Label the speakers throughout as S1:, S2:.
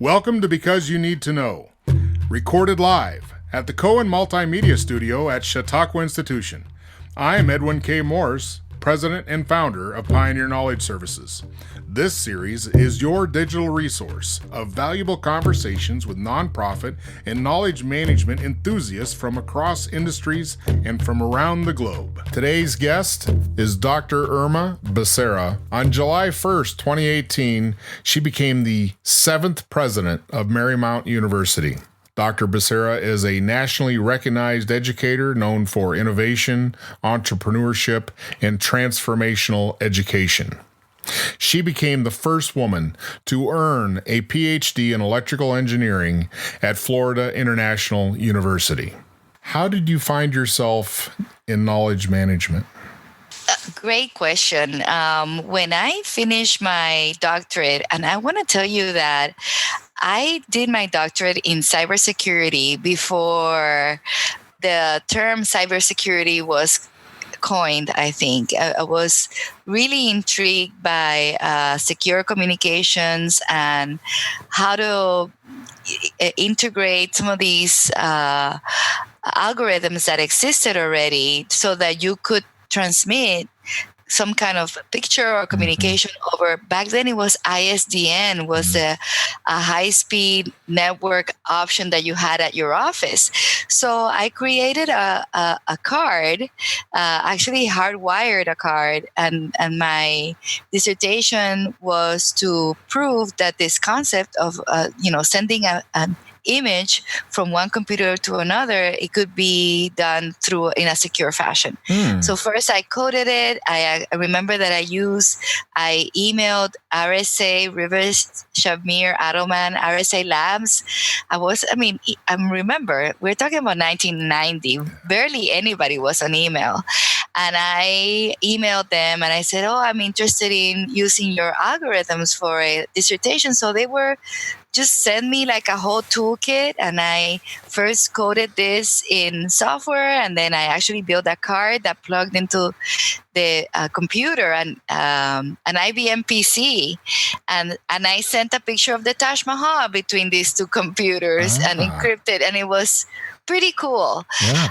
S1: Welcome to Because You Need to Know, recorded live at the Cohen Multimedia Studio at Chautauqua Institution. I am Edwin K. Morse, President and Founder of Pioneer Knowledge Services. This series is your digital resource of valuable conversations with nonprofit and knowledge management enthusiasts from across industries and from around the globe. Today's guest is Dr. Irma Becerra. On July 1st, 2018, she became the 7th president of Marymount University. Dr. Becerra is a nationally recognized educator known for innovation, entrepreneurship, and transformational education. She became the first woman to earn a PhD in electrical engineering at Florida International University. How did you find yourself in knowledge management?
S2: Great question. When I finished my doctorate, and I want to tell you that I did my doctorate in cybersecurity before the term cybersecurity was coined, I think. I was really intrigued by secure communications and how to integrate some of these algorithms that existed already so that you could transmit some kind of picture or communication over. Back then it was ISDN was a high-speed network option that you had at your office. So I created a card, actually hardwired a card, and my dissertation was to prove that this concept of sending an image from one computer to another, it could be done in a secure fashion. So first I coded it. I remember that I emailed RSA, Rivers, Shamir, Adelman, RSA Labs. I remember, we're talking about 1990. Barely anybody was on email. And I emailed them and I said, I'm interested in using your algorithms for a dissertation. So they were just send me like a whole toolkit, and I first coded this in software, and then I actually built a card that plugged into the computer and an IBM PC, and I sent a picture of the Taj Mahal between these two computers and encrypted, and it was pretty cool. Yeah.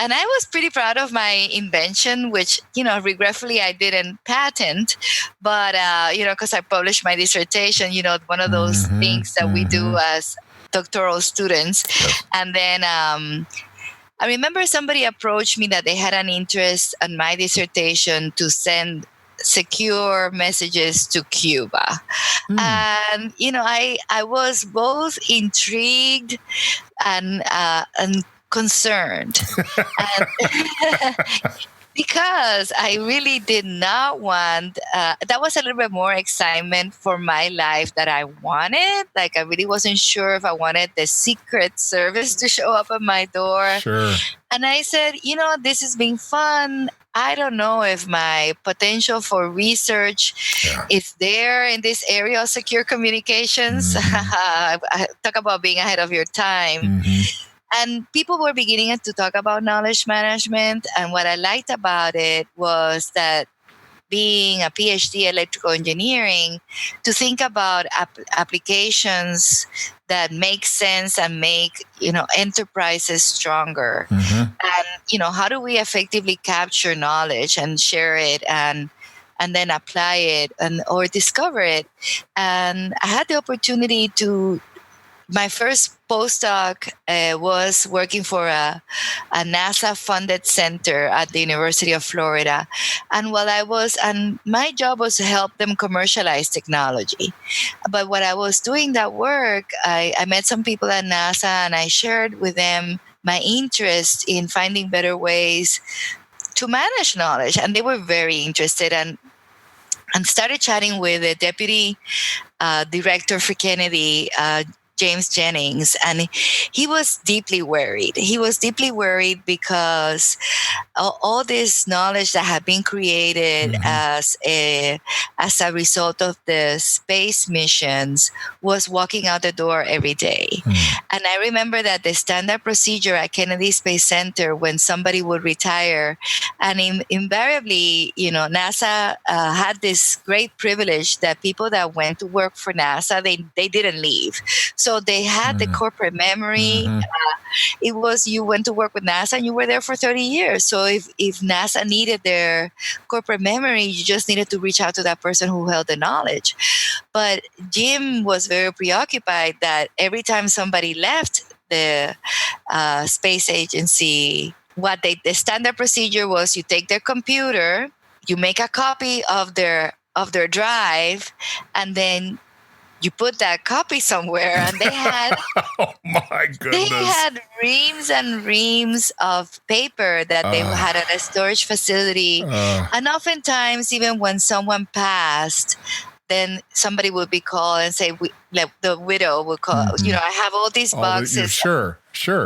S2: And I was pretty proud of my invention, which, regretfully I didn't patent, but, because I published my dissertation, one of those things that we do as doctoral students. Yes. And then I remember somebody approached me that they had an interest in my dissertation to send secure messages to Cuba. And, I was both intrigued and concerned because I really did not want that was a little bit more excitement for my life that I wanted. Like I really wasn't sure if I wanted the Secret Service to show up at my door. Sure. And I said, this has been fun. I don't know if my potential for research is there in this area of secure communications. Talk about being ahead of your time. And people were beginning to talk about knowledge management. And what I liked about it was that being a PhD electrical engineering, to think about applications that make sense and make, enterprises stronger. And, how do we effectively capture knowledge and share it and then apply it or discover it? And I had the opportunity my first postdoc was working for a NASA-funded center at the University of Florida. And my job was to help them commercialize technology. But while I was doing that work, I met some people at NASA, and I shared with them my interest in finding better ways to manage knowledge. And they were very interested and started chatting with the deputy director for Kennedy, James Jennings, and he was deeply worried. He was deeply worried because all this knowledge that had been created as a result of the space missions was walking out the door every day. And I remember that the standard procedure at Kennedy Space Center, when somebody would retire, and invariably, NASA had this great privilege that people that went to work for NASA, they didn't leave. So they had the corporate memory. It was, you went to work with NASA and you were there for 30 years. So if NASA needed their corporate memory, you just needed to reach out to that person who held the knowledge. But Jim was very preoccupied that every time somebody left the space agency, the standard procedure was you take their computer, you make a copy of their drive, and then you put that copy somewhere. And they had
S1: oh my goodness,
S2: they had reams and reams of paper that they had at a storage facility. And oftentimes, even when someone passed, then somebody would be called and say, the widow would call, I have all these boxes
S1: sure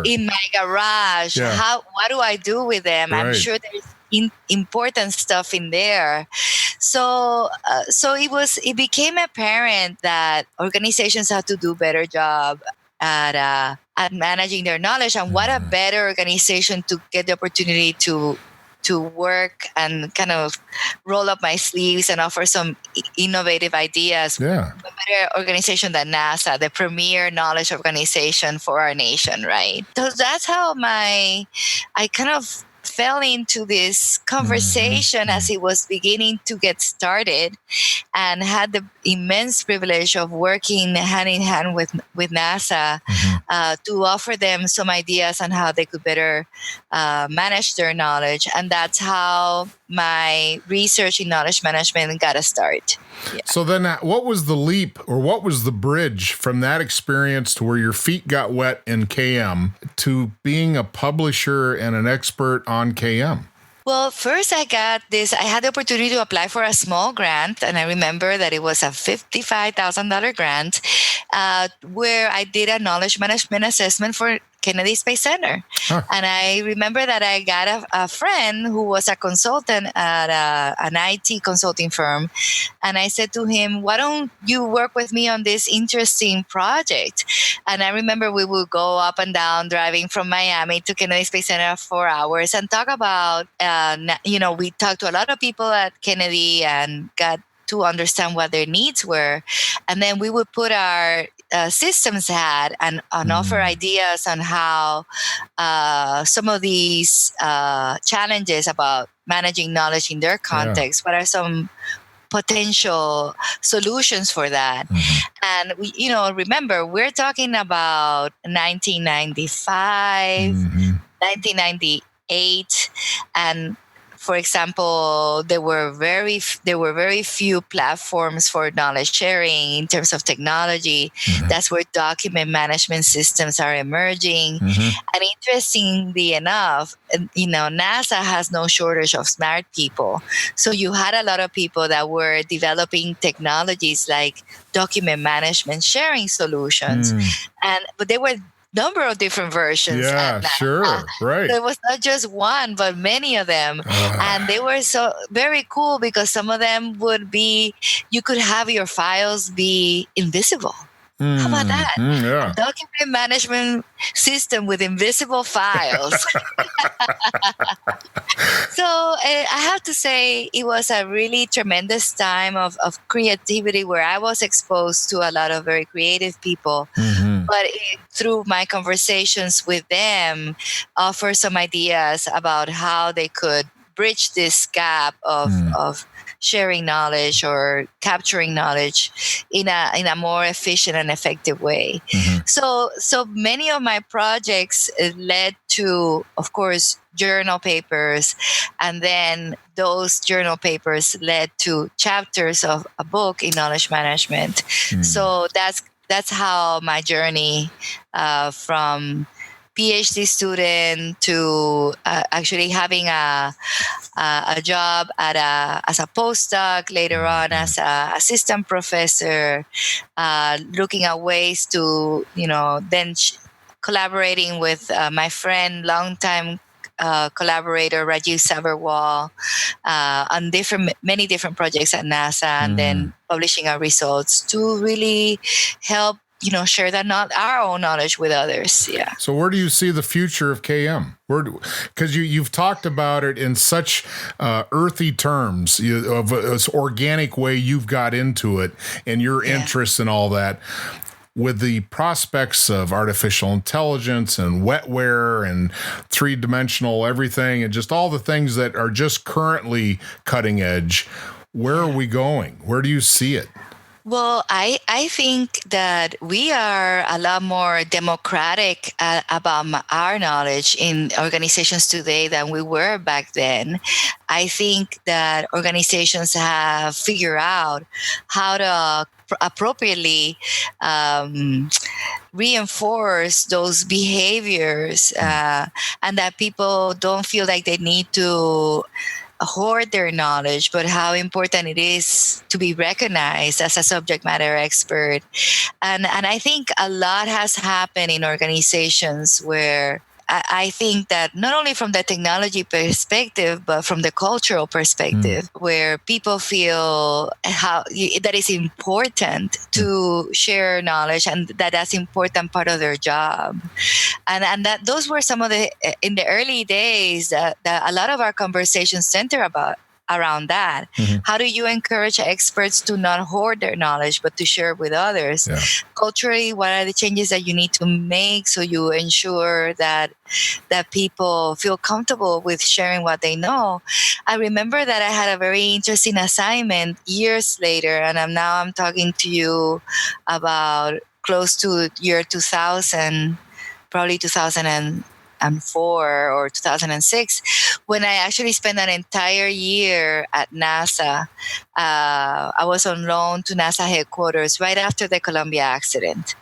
S2: in my garage.
S1: Yeah.
S2: What do I do with them?
S1: Right.
S2: I'm sure there's important stuff in there. So it became apparent that organizations have to do a better job at managing their knowledge. And what a better organization to get the opportunity to work and kind of roll up my sleeves and offer some innovative ideas.
S1: Yeah.
S2: A better organization than NASA, the premier knowledge organization for our nation, right? So that's how I kind of fell into this conversation as it was beginning to get started, and had the immense privilege of working hand in hand with NASA to offer them some ideas on how they could better manage their knowledge. And that's how my research in knowledge management got a start. Yeah.
S1: So then what was the leap, or what was the bridge from that experience to where your feet got wet in KM to being a publisher and an expert on KM?
S2: Well, first I had the opportunity to apply for a small grant, and I remember that it was a $55,000 grant where I did a knowledge management assessment for Kennedy Space Center. And I remember that I got a friend who was a consultant at an IT consulting firm. And I said to him, why don't you work with me on this interesting project? And I remember we would go up and down driving from Miami to Kennedy Space Center for hours and talk about, we talked to a lot of people at Kennedy and got to understand what their needs were. And then we would put our systems hat and offer ideas on how some of these challenges about managing knowledge in their context, what are some potential solutions for that. And we, remember, we're talking about 1995, 1998, and for example, there were very few platforms for knowledge sharing in terms of technology. That's where document management systems are emerging. And interestingly enough, NASA has no shortage of smart people. So you had a lot of people that were developing technologies like document management sharing solutions, but they were number of different versions.
S1: Yeah, sure. Right.
S2: There was not just one, but many of them. And they were so very cool because some of them would be, you could have your files be invisible. How about that?
S1: Yeah.
S2: A document management system with invisible files. So I have to say it was a really tremendous time of creativity where I was exposed to a lot of very creative people. But through my conversations with them, offer some ideas about how they could bridge this gap of sharing knowledge or capturing knowledge in a more efficient and effective way. So many of my projects led to, of course, journal papers, and then those journal papers led to chapters of a book in knowledge management. So that's how my journey from PhD student to actually having a job as a postdoc, later on as an assistant professor, looking at ways to, then collaborating with my friend, longtime collaborator Rajiv Sabarwal on many different projects at NASA, and then publishing our results to really help share our own knowledge with others. Yeah.
S1: So where do you see the future of KM? Because you've talked about it in such earthy terms, of this organic way you've got into it and your interest and all that. With the prospects of artificial intelligence and wetware and three-dimensional everything and just all the things that are just currently cutting edge, where are we going? Where do you see it?
S2: Well, I think that we are a lot more democratic about our knowledge in organizations today than we were back then. I think that organizations have figured out how to appropriately reinforce those behaviors, and that people don't feel like they need to hoard their knowledge, but how important it is to be recognized as a subject matter expert. And I think a lot has happened in organizations where I think that not only from the technology perspective, but from the cultural perspective, where people feel that is important to share knowledge, and that's important part of their job. And that those were some of in the early days that a lot of our conversations center around that. How do you encourage experts to not hoard their knowledge, but to share with others? Yeah. Culturally, what are the changes that you need to make so you ensure that people feel comfortable with sharing what they know? I remember that I had a very interesting assignment years later, and I'm talking to you about close to year 2000, probably 2004 or 2006, when I actually spent an entire year at NASA. I was on loan to NASA headquarters right after the Columbia accident.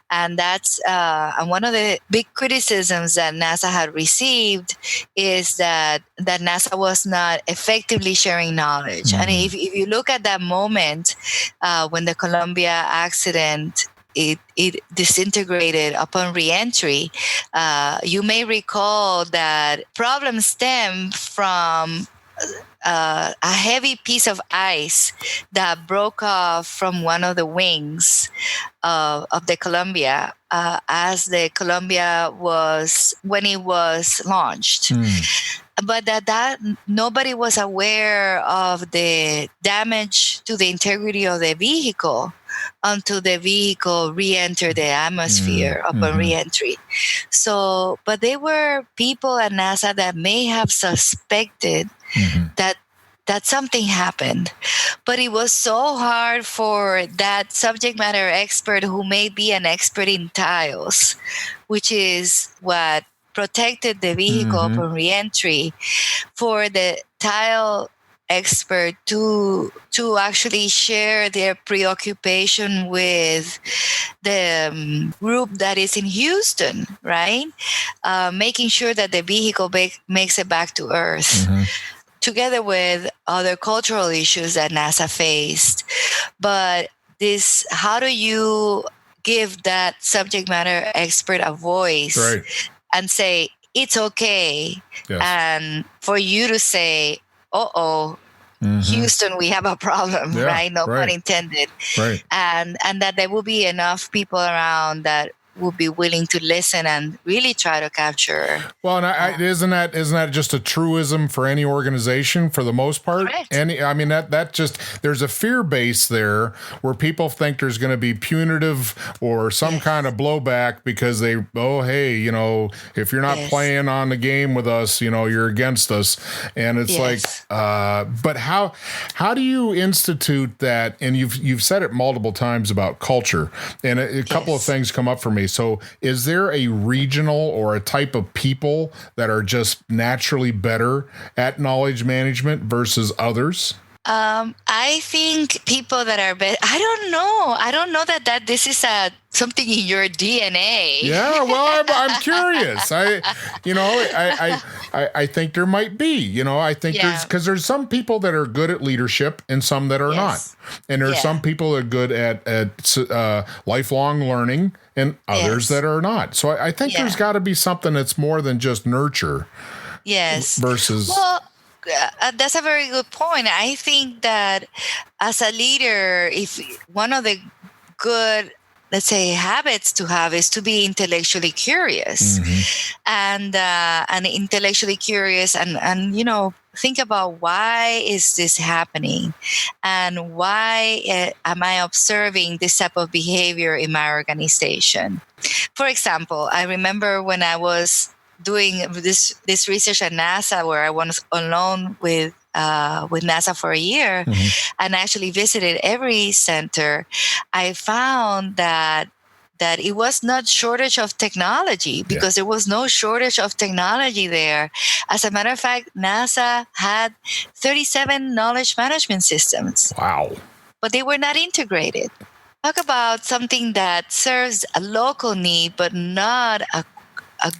S2: And that's and one of the big criticisms that NASA had received is that NASA was not effectively sharing knowledge. And if you look at that moment when the Columbia accident it disintegrated upon reentry, you may recall that problems stem from a heavy piece of ice that broke off from one of the wings of the Columbia as the Columbia was launched. But that nobody was aware of the damage to the integrity of the vehicle until the vehicle re-entered the atmosphere upon re-entry. So, but there were people at NASA that may have suspected that something happened. But it was so hard for that subject matter expert, who may be an expert in tiles, which is what protected the vehicle upon re-entry, for the tile expert to actually share their preoccupation with the group that is in Houston, right? Making sure that the vehicle makes it back to Earth, together with other cultural issues that NASA faced. But how do you give that subject matter expert a voice, right, and say, it's okay, and for you to say, Houston, we have a problem, right? No pun intended. Right. And that there will be enough people around that will be willing to listen and really try to capture.
S1: Well, and isn't that just a truism for any organization for the most part? Correct. That just, there's a fear base there where people think there's going to be punitive or some kind of blowback because if you're not playing on the game with us, you're against us. And it's but how do you institute that? And you've said it multiple times about culture, and a couple of things come up for me. So is there a regional or a type of people that are just naturally better at knowledge management versus others?
S2: I think people that are I don't know. I don't know that this is something in your DNA.
S1: Yeah, well, I'm curious. I think there might be. I think there's some people that are good at leadership and some that are not, and there's some people that are good at lifelong learning and others that are not. So I think there's got to be something that's more than just nurture.
S2: Yes.
S1: Versus.
S2: Well, that's a very good point. I think that as a leader, if one of the good, let's say, habits to have is to be intellectually curious, and intellectually curious, and think about why is this happening, and why am I observing this type of behavior in my organization. For example, I remember when I was doing this research at NASA, where I was alone with NASA for a year, and actually visited every center, I found that it was not shortage of technology, because there was no shortage of technology there. As a matter of fact, NASA had 37 knowledge management systems.
S1: Wow.
S2: But they were not integrated. Talk about something that serves a local need, but not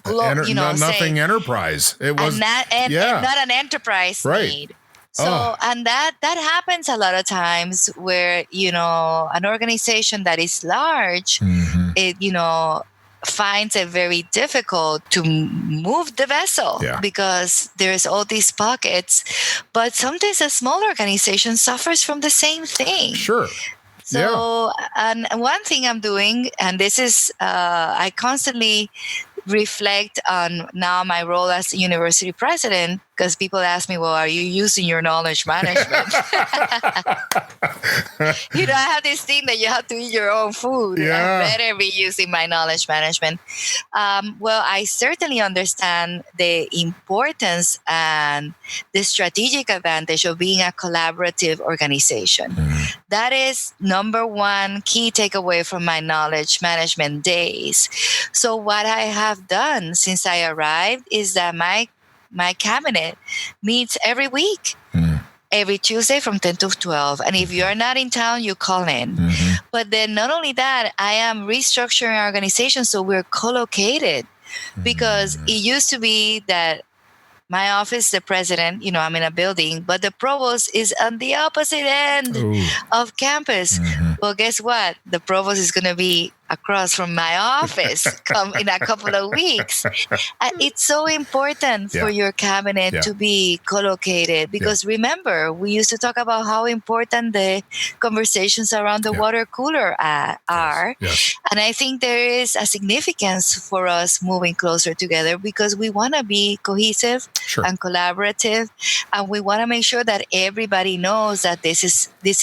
S1: nothing enterprise. It was
S2: not an enterprise need. So, and that happens a lot of times where an organization that is large, it finds it very difficult to move the vessel because there's all these pockets. But sometimes a small organization suffers from the same thing.
S1: Sure.
S2: So, and one thing I'm doing, and this is I constantly reflect on now my role as university president, because people ask me, well, are you using your knowledge management? I have this thing that you have to eat your own food. I better be using my knowledge management. Well, I certainly understand the importance and the strategic advantage of being a collaborative organization. That is number one key takeaway from my knowledge management days. So what I have done since I arrived is that my cabinet meets every week, every Tuesday from 10 to 12. And if you're not in town, you call in. But then not only that, I am restructuring our organization so we're co-located, because it used to be that my office, the president, I'm in a building, but the provost is on the opposite end of campus. Well, guess what? The provost is going to be across from my office in a couple of weeks. It's so important for your cabinet to be co-located, because remember, we used to talk about how important the conversations around the water cooler are. And I think there is a significance for us moving closer together, because we want to be cohesive and collaborative, and we want to make sure that everybody knows that this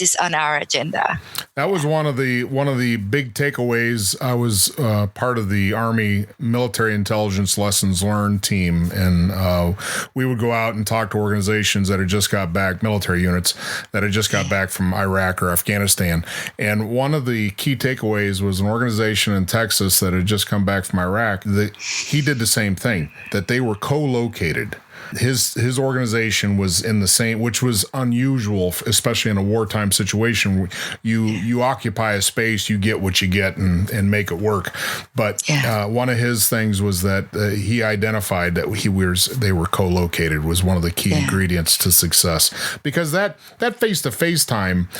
S2: is on our agenda.
S1: That was one of the big takeaways. I was part of the Army Military Intelligence Lessons Learned team, and we would go out and talk to organizations that had just got back, military units that had just got back from Iraq or Afghanistan. And one of the key takeaways was an organization in Texas that had just come back from Iraq. He did the same thing, that they were co-located. His organization was in the same, which was unusual, especially in a wartime situation. You occupy a space, you get what you get, and make it work. But one of his things was that he identified that they were co-located was one of the key ingredients to success, because that face-to-face time,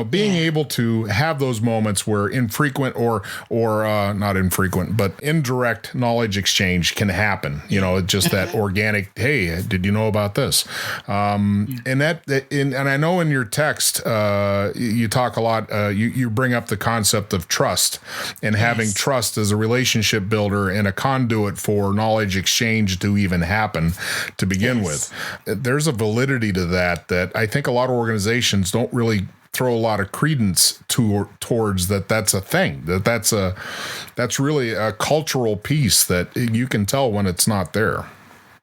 S1: being able to have those moments where infrequent or not infrequent, but indirect knowledge exchange can happen. Just that organic, hey, did you know about this? And I know in your text you talk a lot. You bring up the concept of trust, and having trust as a relationship builder and a conduit for knowledge exchange to even happen to begin with. There's a validity to that I think a lot of organizations don't really throw a lot of credence towards that's a thing, that's really a cultural piece that you can tell when it's not there.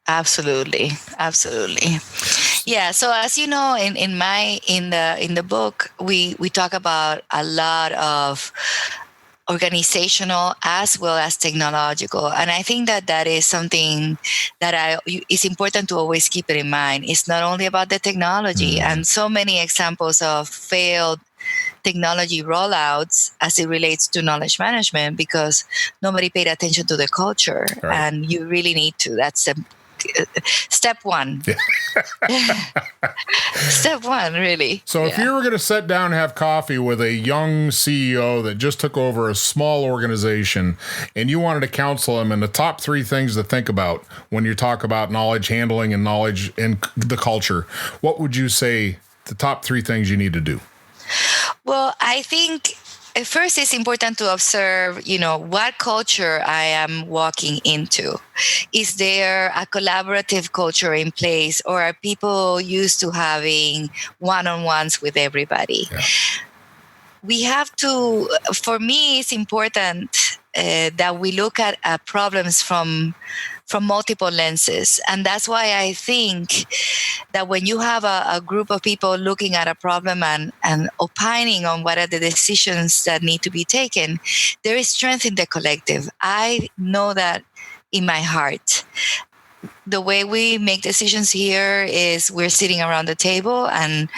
S2: Absolutely. Yeah. So as you know, in the book, we talk about a lot of organizational as well as technological. And I think that that is something that is important to always keep it in mind. It's not only about the technology, and so many examples of failed technology rollouts as it relates to knowledge management because nobody paid attention to the culture.
S1: Right.
S2: And you really need to. That's step one. Step one, really.
S1: So if you were going to sit down and have coffee with a young CEO that just took over a small organization and you wanted to counsel him in the top 3 things to think about when you talk about knowledge handling and knowledge in the culture, what would you say the top 3 things you need to do?
S2: Well, I think first it's important to observe, what culture I am walking into. Is there a collaborative culture in place, or are people used to having one-on-ones with everybody?
S1: Yeah.
S2: We have to, for me, it's important that we look at problems from multiple lenses. And that's why I think that when you have a group of people looking at a problem and opining on what are the decisions that need to be taken, there is strength in the collective. I know that in my heart. The way we make decisions here is we're sitting around the table and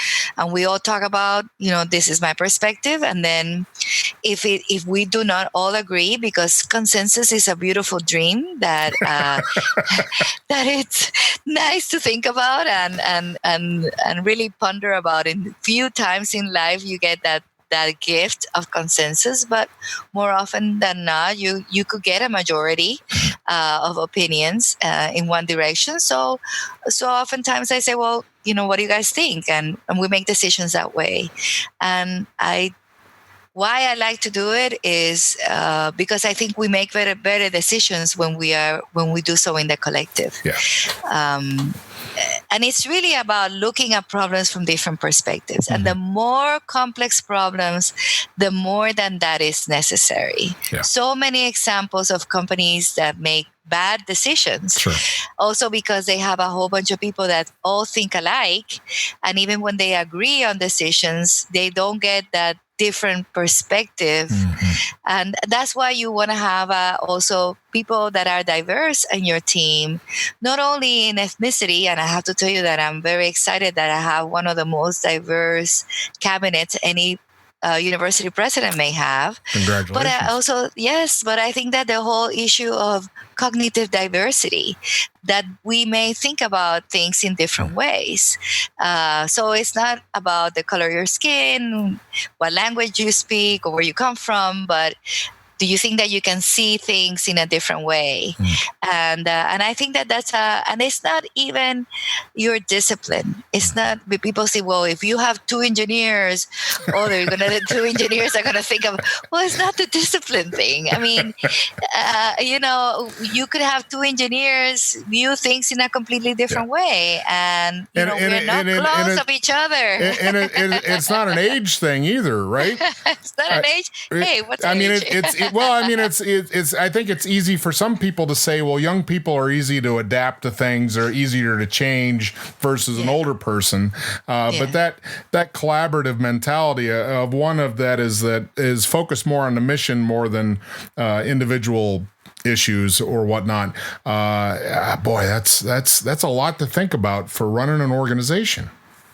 S2: we all talk about, this is my perspective. And then if we do not all agree, because consensus is a beautiful dream that that it's nice to think about and really ponder about. And few times in life you get that gift of consensus, but more often than not, you could get a majority of opinions in one direction. So oftentimes I say, well, what do you guys think? And we make decisions that way. And why I like to do it is because I think we make better decisions when we do so in the collective.
S1: Yeah.
S2: And it's really about looking at problems from different perspectives. And the more complex problems, the more than that is necessary.
S1: Yeah.
S2: So many examples of companies that make bad decisions.
S1: Sure.
S2: Also because they have a whole bunch of people that all think alike. And even when they agree on decisions, they don't get that different perspective. And that's why you want to have also people that are diverse in your team, not only in ethnicity. And I have to tell you that I'm very excited that I have one of the most diverse cabinets any university president may have.
S1: Congratulations.
S2: But I think that the whole issue of cognitive diversity, that we may think about things in different ways. So it's not about the color of your skin, what language you speak, or where you come from, but do you think that you can see things in a different way? And I think that's and it's not even your discipline. It's not. People say, well, if you have 2 engineers, the 2 engineers are gonna think of. Well, it's not the discipline thing. I mean, you could have 2 engineers view things in a completely different way, and we're not close of each other.
S1: And it's not an age thing either, right?
S2: It's not an age. Hey, what's age?
S1: It's. I think it's easy for some people to say, well, young people are easy to adapt to things, or easier to change versus an older person. But that collaborative mentality of one of that is focused more on the mission more than individual issues or whatnot. Boy, that's a lot to think about for running an organization.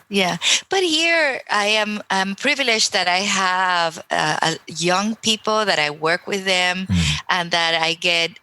S2: Yeah, but here I'm privileged that I have young people that I work with them, and that I get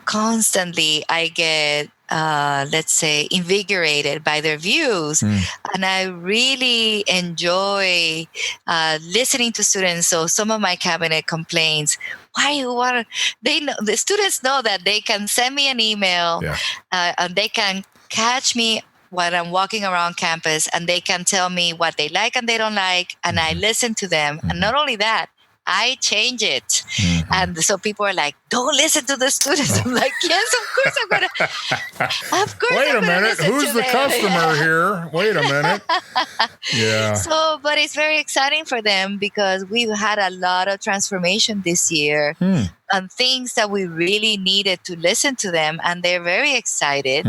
S2: constantly. Let's say, invigorated by their views, and I really enjoy listening to students. So some of my cabinet complaints. Why you want? The students know that they can send me an email, and they can catch me when I'm walking around campus, and they can tell me what they like and they don't like, and I listen to them. And not only that, I change it. And so people are like, don't listen to the students. I'm like, yes, of course I'm going to. Of course.
S1: Wait a minute. Who's the customer here? Wait a minute. Yeah.
S2: So, but it's very exciting for them because we've had a lot of transformation this year. on things that we really needed to listen to them. And they're very excited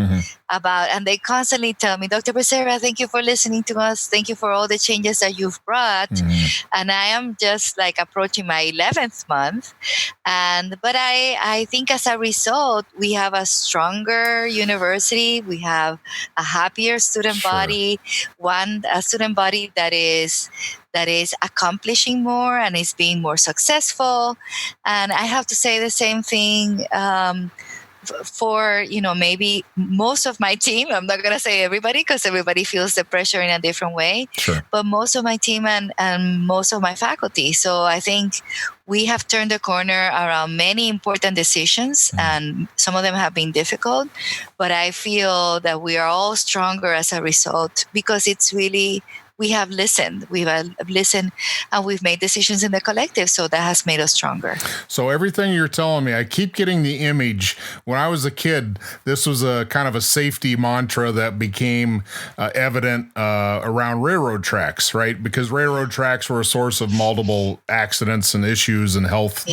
S2: about, and they constantly tell me, Dr. Becerra, thank you for listening to us. Thank you for all the changes that you've brought. And I am just like approaching my 11th month. But I think as a result, we have a stronger university. We have a happier student body, a student body that is accomplishing more and is being more successful. And I have to say the same thing for, maybe most of my team. I'm not going to say everybody, because everybody feels the pressure in a different way, but most of my team and most of my faculty. So I think we have turned the corner around many important decisions, and some of them have been difficult, but I feel that we are all stronger as a result, because it's really, we have listened. We've listened, and we've made decisions in the collective. So that has made us stronger.
S1: So everything you're telling me, I keep getting the image. When I was a kid, this was a kind of a safety mantra that became evident around railroad tracks, right? Because railroad tracks were a source of multiple accidents and issues and health,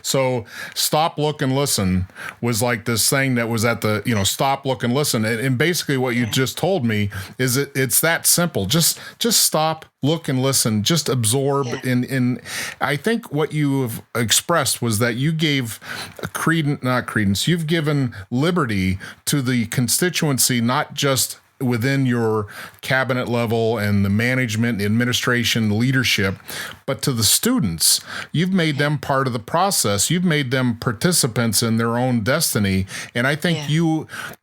S1: So stop, look, and listen was like this thing that was at the, stop, look, and listen. And basically what you just told me is it's that simple. Just stop, look, and listen. Just absorb. And I think what you have expressed was that you gave you've given liberty to the constituency, not just within your cabinet level and the management, administration, leadership, but to the students. You've made them part of the process. You've made them participants in their own destiny. And I think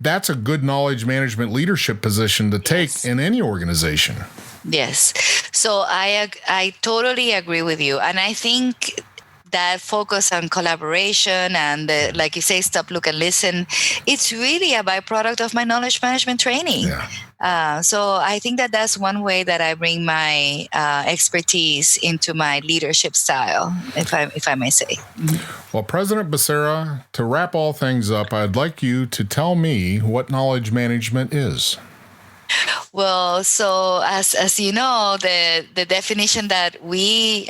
S1: that's a good knowledge management leadership position to take in any organization.
S2: Yes. So I totally agree with you. And I think that focus on collaboration and like you say, stop, look, and listen, it's really a byproduct of my knowledge management training. So I think that that's one way that I bring my expertise into my leadership style, if I may say.
S1: Well, President Becerra, to wrap all things up, I'd like you to tell me what knowledge management is.
S2: Well, so as you know, the definition that we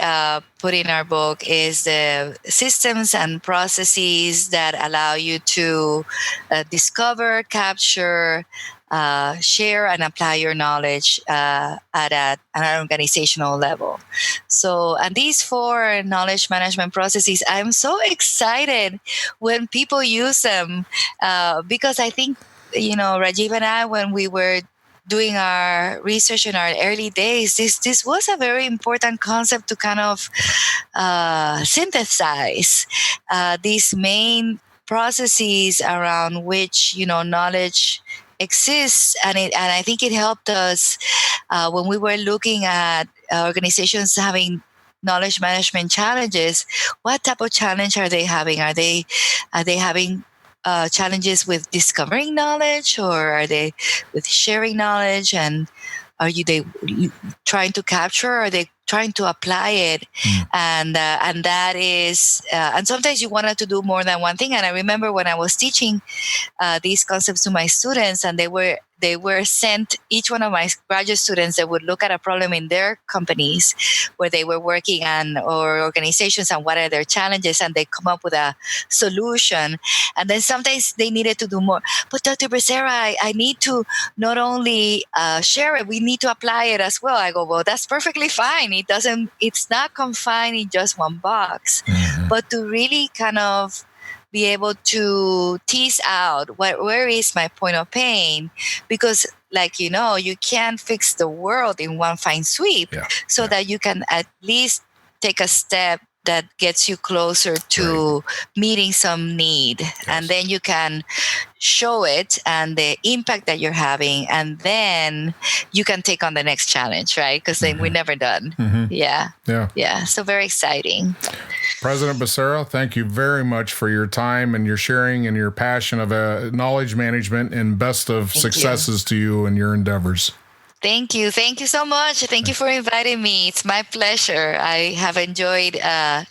S2: put in our book is the systems and processes that allow you to discover, capture, share, and apply your knowledge at an organizational level. So, and these 4 knowledge management processes, I'm so excited when people use them because I think, Rajiv and I, when we were doing our research in our early days, this was a very important concept to kind of synthesize these main processes around which knowledge exists, and I think it helped us when we were looking at organizations having knowledge management challenges. What type of challenge are they having? Are they having challenges with discovering knowledge, or are they with sharing knowledge? And are they trying to capture? Or are they trying to apply it? And that is, and sometimes you wanted to do more than one thing. And I remember when I was teaching these concepts to my students, and they were sent, each one of my graduate students, they would look at a problem in their companies where they were working on, or organizations, and what are their challenges, and they come up with a solution. And then sometimes they needed to do more. But Dr. Becerra, I need to not only share it, we need to apply it as well. I go, well, that's perfectly fine. It's not confined in just one box, but to really kind of be able to tease out where is my point of pain, because you can't fix the world in one fine sweep, that you can at least take a step that gets you closer to meeting some need. And then you can show it and the impact that you're having, and then you can take on the next challenge, right? Because then we're never done. So very exciting.
S1: President Becerra, thank you very much for your time and your sharing and your passion of knowledge management, and best of successes to you in your endeavors.
S2: Thank you. Thank you so much. Thank you for inviting me. It's my pleasure. I have enjoyed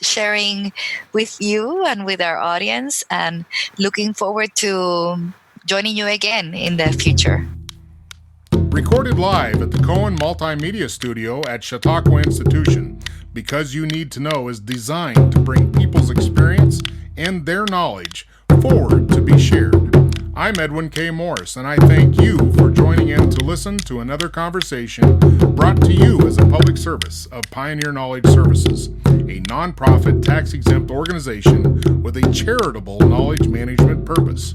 S2: sharing with you and with our audience, and looking forward to joining you again in the future.
S1: Recorded live at the Cohen Multimedia Studio at Chautauqua Institution, Because You Need to Know is designed to bring people's experience their knowledge forward to be shared. I'm Edwin K. Morris, and I thank you for joining in to listen to another conversation brought to you as a public service of Pioneer Knowledge Services, a nonprofit tax-exempt organization with a charitable knowledge management purpose.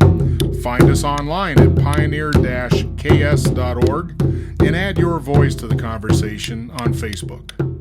S1: Find us online at pioneer-ks.org and add your voice to the conversation on Facebook.